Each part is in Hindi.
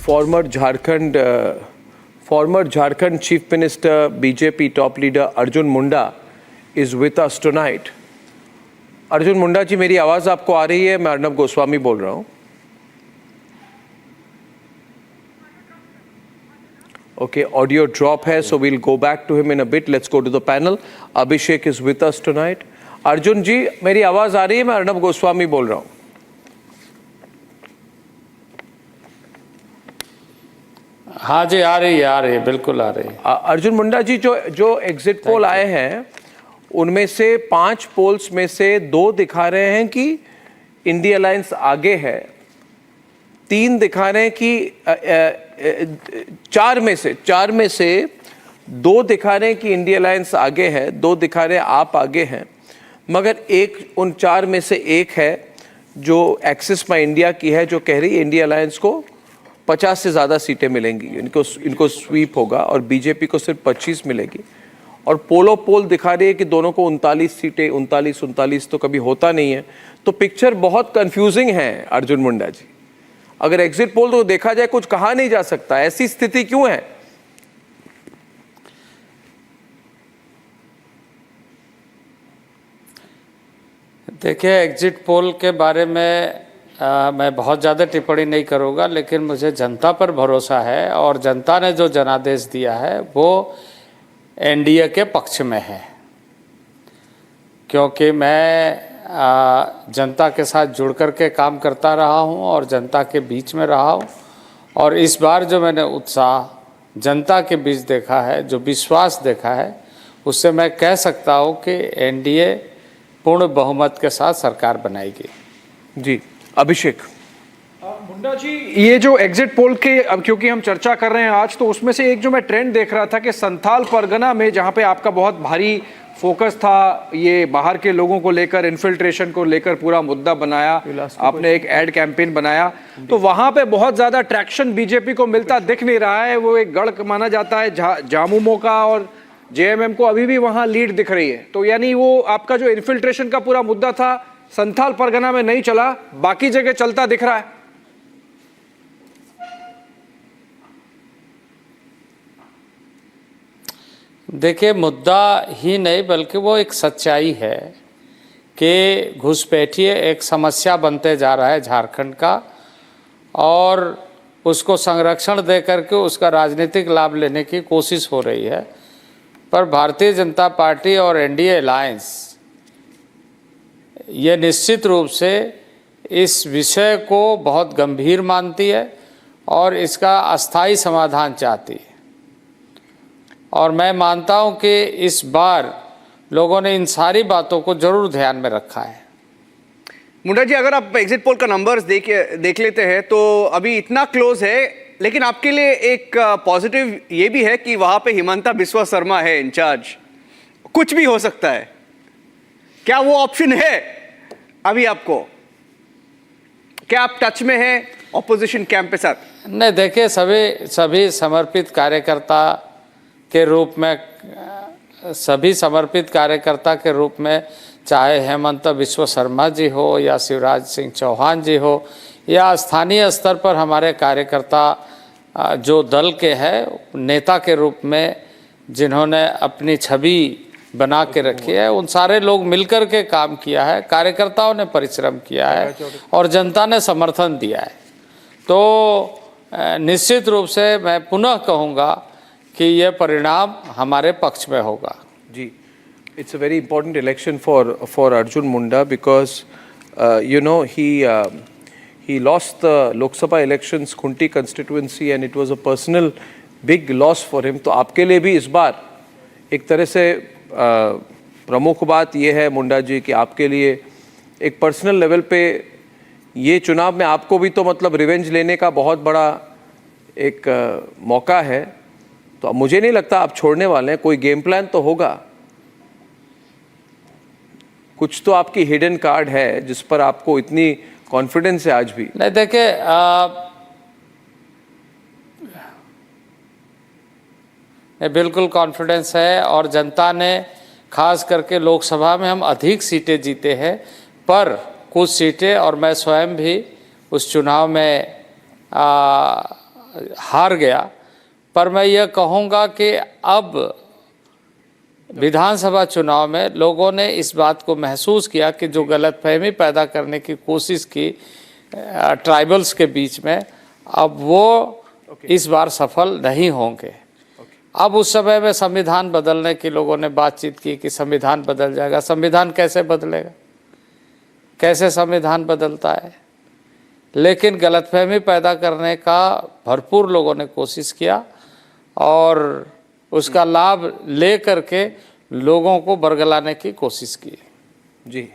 former Jharkhand Chief Minister, BJP top leader Arjun Munda is with us tonight. Arjun Munda जी, मेरी आवाज़ आपको आ रही है? मैं अर्नब गोस्वामी बोल रहा हूँ. Okay, audio drop है, so we'll go back to him in a bit. Let's go to the panel. Abhishek is with us tonight. Arjun जी, मेरी आवाज़ आ रही है? मैं अर्नब गोस्वामी बोल रहा हूँ. हाँ जी, आ रही है, बिल्कुल आ रही है. अर्जुन मुंडा जी, जो एग्जिट पोल आए हैं उनमें से 5 पोल्स में से 2 दिखा रहे हैं कि इंडिया अलायंस आगे है, 3 दिखा रहे हैं कि 4 में से 2 दिखा रहे हैं कि इंडिया अलायंस आगे है, 2 दिखा रहे हैं आप आगे हैं, मगर उन 4 में से एक है जो एक्सिस माई इंडिया की है, जो कह रही है इंडिया अलायंस को 50 से ज़्यादा सीटें मिलेंगी, इनको स्वीप होगा, और बीजेपी को सिर्फ 25 मिलेगी. और पोल दिखा रही है कि दोनों को 39 सीटें, 39 तो कभी होता नहीं है. तो पिक्चर बहुत कंफ्यूजिंग है अर्जुन मुंडा जी. अगर एग्जिट पोल तो देखा जाए कुछ कहा नहीं जा सकता, ऐसी स्थिति क्यों है? देखिए, एग्जिट पोल के बारे में मैं बहुत ज़्यादा टिप्पणी नहीं करूँगा, लेकिन मुझे जनता पर भरोसा है और जनता ने जो जनादेश दिया है वो एनडीए के पक्ष में है, क्योंकि मैं जनता के साथ जुड़ कर के काम करता रहा हूं और जनता के बीच में रहा हूं, और इस बार जो मैंने उत्साह जनता के बीच देखा है, जो विश्वास देखा है, उससे मैं कह सकता हूं कि एनडीए पूर्ण बहुमत के साथ सरकार बनाएगी. जी, अभिषेक. मुंडा जी, ये जो एग्जिट पोल के, अब क्योंकि हम चर्चा कर रहे हैं आज, तो उसमें से एक जो मैं ट्रेंड देख रहा था कि संथाल परगना में, जहां पे आपका बहुत भारी फोकस था, ये बाहर के लोगों को लेकर, इन्फिल्ट्रेशन को लेकर पूरा मुद्दा बनाया, आपने एक एड कैंपेन बनाया, तो वहां पे बहुत ज्यादा ट्रैक्शन बीजेपी को मिलता दिख नहीं रहा है. वो एक गढ़ माना जाता है झामुमो का, और जेएमएम को अभी भी वहां लीड दिख रही है. तो यानी वो आपका जो इन्फिल्ट्रेशन का पूरा मुद्दा था, संथाल परगना में नहीं चला, बाकी जगह चलता दिख रहा है. देखिए, मुद्दा ही नहीं बल्कि वो एक सच्चाई है कि घुसपैठिए एक समस्या बनते जा रहा है झारखंड का, और उसको संरक्षण दे करके उसका राजनीतिक लाभ लेने की कोशिश हो रही है. पर भारतीय जनता पार्टी और एनडीए अलायंस ये निश्चित रूप से इस विषय को बहुत गंभीर मानती है और इसका अस्थायी समाधान चाहती है, और मैं मानता हूं कि इस बार लोगों ने इन सारी बातों को जरूर ध्यान में रखा है. मुंडा जी, अगर आप एग्जिट पोल का नंबर्स देख लेते हैं तो अभी इतना क्लोज है, लेकिन आपके लिए एक पॉजिटिव ये भी है कि वहां पे हिमंता बिस्वा शर्मा है इंचार्ज. कुछ भी हो सकता है, क्या वो ऑप्शन है अभी आपको? क्या आप टच में हैं ऑपोजिशन कैंप के साथ? नहीं, देखिए, सभी समर्पित कार्यकर्ता के रूप में, चाहे हेमंत बिस्वा शर्मा जी हो या शिवराज सिंह चौहान जी हो, या स्थानीय स्तर पर हमारे कार्यकर्ता जो दल के हैं, नेता के रूप में जिन्होंने अपनी छवि बना के रखी है, उन सारे लोग मिलकर के काम किया है, कार्यकर्ताओं ने परिश्रम किया है और जनता ने समर्थन दिया है. तो निश्चित रूप से मैं पुनः कहूँगा कि यह परिणाम हमारे पक्ष में होगा. जी, it's a very important election for Arjun Munda because he lost the Lok Sabha elections Khunti constituency and it was a personal big loss for him. तो आपके लिए भी इस बार एक तरह से प्रमुख बात यह है मुंडा जी कि आपके लिए एक पर्सनल लेवल पे ये चुनाव में आपको भी तो मतलब रिवेंज लेने का बहुत बड़ा एक मौका है. तो अब मुझे नहीं लगता आप छोड़ने वाले हैं. कोई गेम प्लान तो होगा, कुछ तो आपकी हिडन कार्ड है जिस पर आपको इतनी कॉन्फिडेंस है आज भी. नहीं, देखिए, बिल्कुल कॉन्फिडेंस है, और जनता ने खास करके लोकसभा में हम अधिक सीटें जीते हैं, पर कुछ सीटें, और मैं स्वयं भी उस चुनाव में हार गया, पर मैं यह कहूँगा कि अब विधानसभा चुनाव में लोगों ने इस बात को महसूस किया कि जो गलतफहमी पैदा करने की कोशिश की ट्राइबल्स के बीच में, अब वो इस बार सफल नहीं होंगे। अब उस समय में संविधान बदलने की लोगों ने बातचीत की कि संविधान बदल जाएगा। संविधान कैसे बदलेगा, कैसे संविधान बदलता है? लेकिन गलतफहमी पैदा करने का भरपूर लोगों ने कोशिश किया और उसका लाभ ले करके लोगों को बरगलाने की कोशिश की। जी,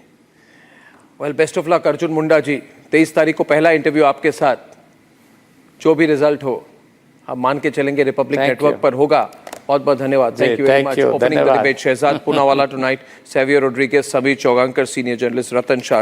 well, best of luck Arjun Munda ji. 23 तारीख को पहला इंटरव्यू आपके साथ, जो भी रिजल्ट हो हम मान के चलेंगे रिपब्लिक नेटवर्क पर होगा। बहुत बहुत धन्यवाद। Thank you very much. Opening the debate Shehzad Poonawalla tonight, Savio Rodrigues, Sameer Chowgaonkar, senior journalist Ratan Sharda.